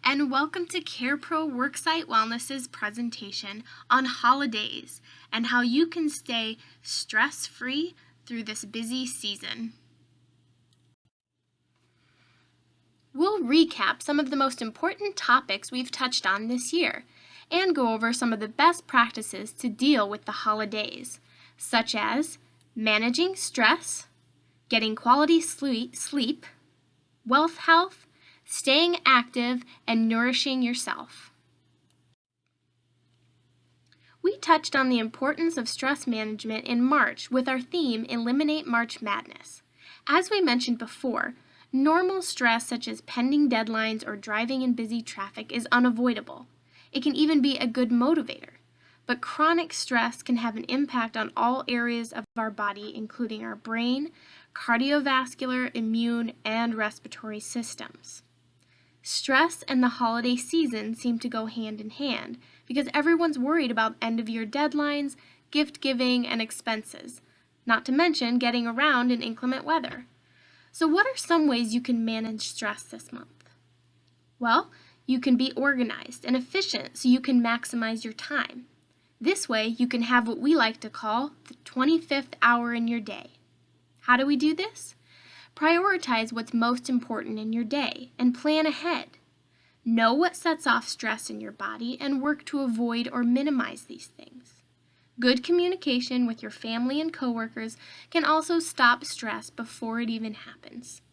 and welcome to CarePro Worksite Wellness's presentation on Holidaze and how you can stay stress-free through this busy season. We'll recap some of the most important topics we've touched on this year and go over some of the best practices to deal with the holidays, such as managing stress, getting quality sleep, wealth health, staying active, and nourishing yourself. We touched on the importance of stress management in March with our theme, Eliminate March Madness. As we mentioned before, normal stress such as pending deadlines or driving in busy traffic is unavoidable. It can even be a good motivator. But chronic stress can have an impact on all areas of our body, including our brain, cardiovascular, immune, and respiratory systems. Stress and the holiday season seem to go hand in hand because everyone's worried about end-of-year deadlines, gift giving, and expenses, not to mention getting around in inclement weather. So what are some ways you can manage stress this month? Well, you can be organized and efficient so you can maximize your time. This way, you can have what we like to call the 25th hour in your day. How do we do this? Prioritize what's most important in your day and plan ahead. Know what sets off stress in your body and work to avoid or minimize these things. Good communication with your family and coworkers can also stop stress before it even happens.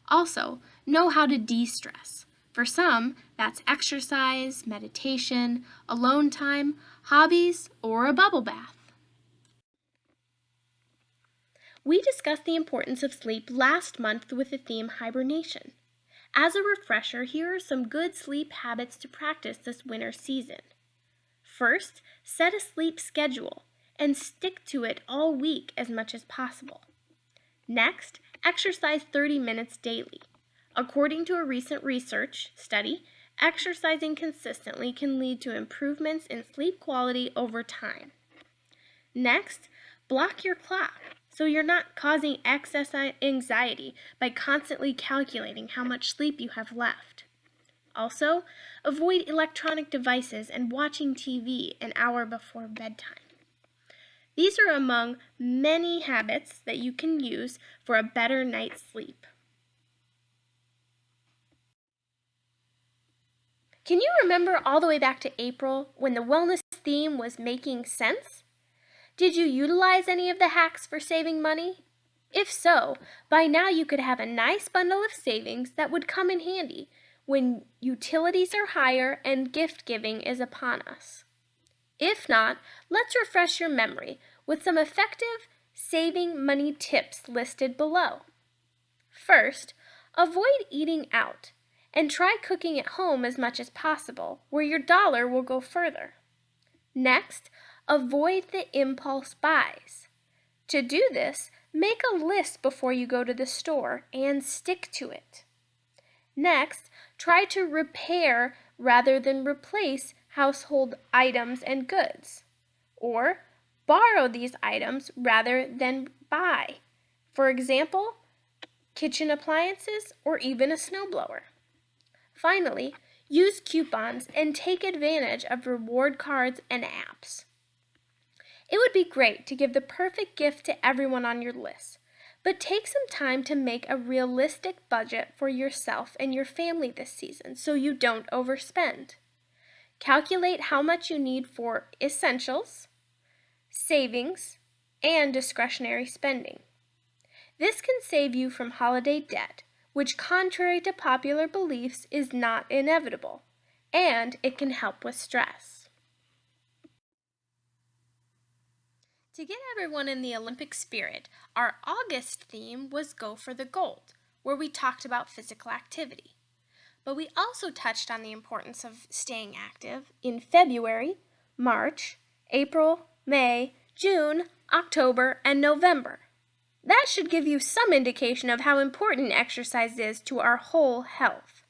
Also, know how to de-stress. For some, that's exercise, meditation, alone time, hobbies, or a bubble bath. We discussed the importance of sleep last month with the theme hibernation. As a refresher, here are some good sleep habits to practice this winter season. First, set a sleep schedule and stick to it all week as much as possible. Next, exercise 30 minutes daily. According to a recent research study, exercising consistently can lead to improvements in sleep quality over time. Next, block your clock so you're not causing excess anxiety by constantly calculating how much sleep you have left. Also, avoid electronic devices and watching TV an hour before bedtime. These are among many habits that you can use for a better night's sleep. Can you remember all the way back to April when the wellness theme was making sense? Did you utilize any of the hacks for saving money? If so, by now you could have a nice bundle of savings that would come in handy when utilities are higher and gift giving is upon us. If not, let's refresh your memory with some effective saving money tips listed below. First, avoid eating out and try cooking at home as much as possible, where your dollar will go further. Next, avoid the impulse buys. To do this, make a list before you go to the store and stick to it. Next, try to repair rather than replace household items and goods, or borrow these items rather than buy. For example, kitchen appliances or even a snowblower. Finally, use coupons and take advantage of reward cards and apps. It would be great to give the perfect gift to everyone on your list, but take some time to make a realistic budget for yourself and your family this season so you don't overspend. Calculate how much you need for essentials, savings, and discretionary spending. This can save you from holiday debt, which, contrary to popular beliefs, is not inevitable, and it can help with stress. To get everyone in the Olympic spirit, our August theme was Go for the Gold, where we talked about physical activity. But we also touched on the importance of staying active in February, March, April, May, June, October, and November. That should give you some indication of how important exercise is to our whole health.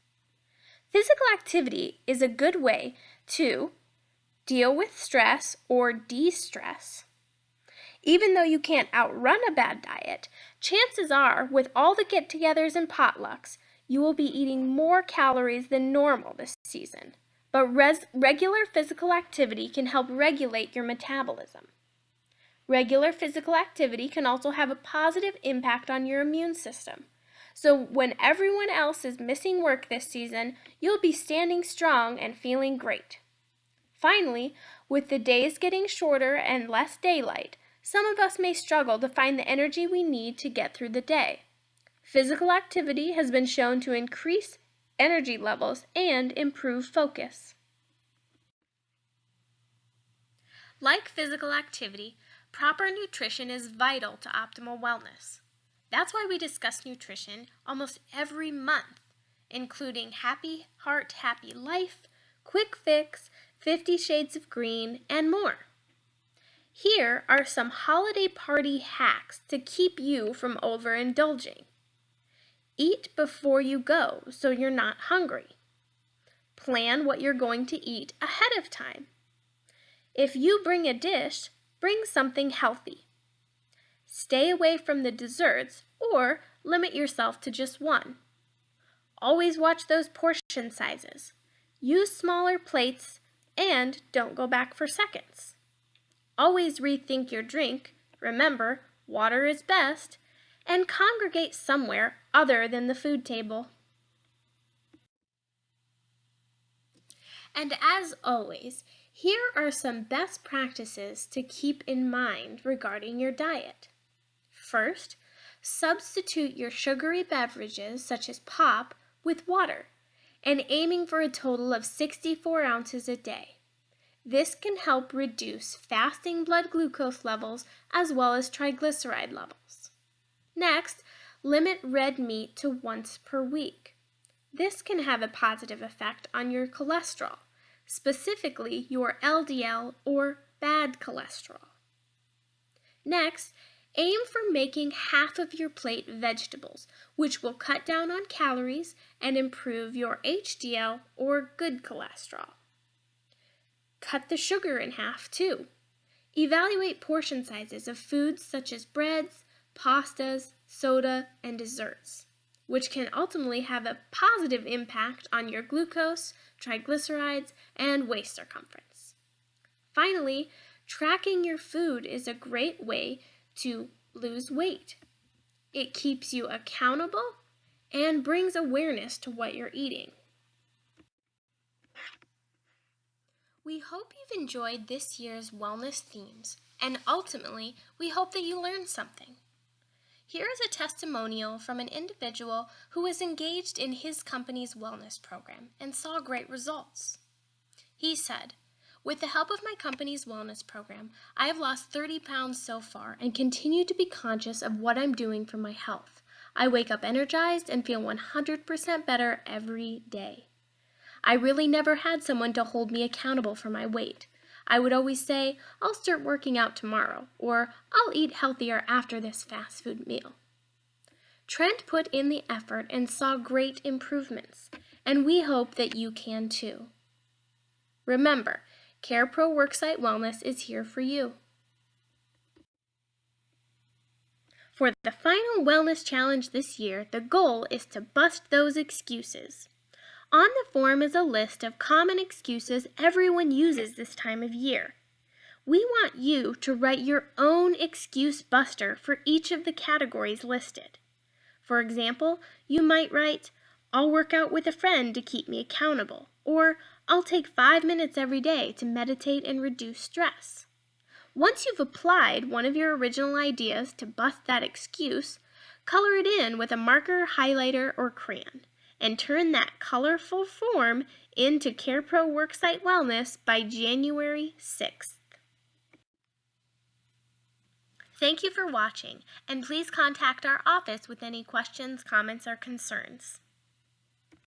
Physical activity is a good way to deal with stress or de-stress. Even though you can't outrun a bad diet, chances are, with all the get-togethers and potlucks, You will be eating more calories than normal this season, but regular physical activity can help regulate your metabolism. Regular physical activity can also have a positive impact on your immune system. So when everyone else is missing work this season, you'll be standing strong and feeling great. Finally, with the days getting shorter and less daylight, some of us may struggle to find the energy we need to get through the day. Physical activity has been shown to increase energy levels and improve focus. Like physical activity, proper nutrition is vital to optimal wellness. That's why we discuss nutrition almost every month, including Happy Heart, Happy Life, Quick Fix, 50 Shades of Green, and more. Here are some holiday party hacks to keep you from overindulging. Eat before you go so you're not hungry. Plan what you're going to eat ahead of time. If you bring a dish, bring something healthy. Stay away from the desserts or limit yourself to just one. Always watch those portion sizes. Use smaller plates and don't go back for seconds. Always rethink your drink. Remember, water is best. And congregate somewhere other than the food table. And as always, here are some best practices to keep in mind regarding your diet. First, substitute your sugary beverages such as pop with water and aiming for a total of 64 ounces a day. This can help reduce fasting blood glucose levels as well as triglyceride levels. Next, limit red meat to once per week. This can have a positive effect on your cholesterol, specifically your LDL or bad cholesterol. Next, aim for making half of your plate vegetables, which will cut down on calories and improve your HDL or good cholesterol. Cut the sugar in half too. Evaluate portion sizes of foods such as breads, pastas, soda, and desserts, which can ultimately have a positive impact on your glucose, triglycerides, and waist circumference. Finally, tracking your food is a great way to lose weight. It keeps you accountable and brings awareness to what you're eating. We hope you've enjoyed this year's wellness themes, and ultimately, we hope that you learned something. Here is a testimonial from an individual who was engaged in his company's wellness program and saw great results. He said, "With the help of my company's wellness program, I have lost 30 pounds so far and continue to be conscious of what I'm doing for my health. I wake up energized and feel 100% better every day. I really never had someone to hold me accountable for my weight. I would always say, I'll start working out tomorrow, or I'll eat healthier after this fast food meal." Trent put in the effort and saw great improvements, and we hope that you can too. Remember, CarePro Worksite Wellness is here for you. For the final wellness challenge this year, the goal is to bust those excuses. On the form is a list of common excuses everyone uses this time of year. We want you to write your own excuse buster for each of the categories listed. For example, you might write, "I'll work out with a friend to keep me accountable," or "I'll take 5 minutes every day to meditate and reduce stress." Once you've applied one of your original ideas to bust that excuse, color it in with a marker, highlighter, or crayon, and turn that colorful form into CarePro Worksite Wellness by January 6th. Thank you for watching, and please contact our office with any questions, comments, or concerns.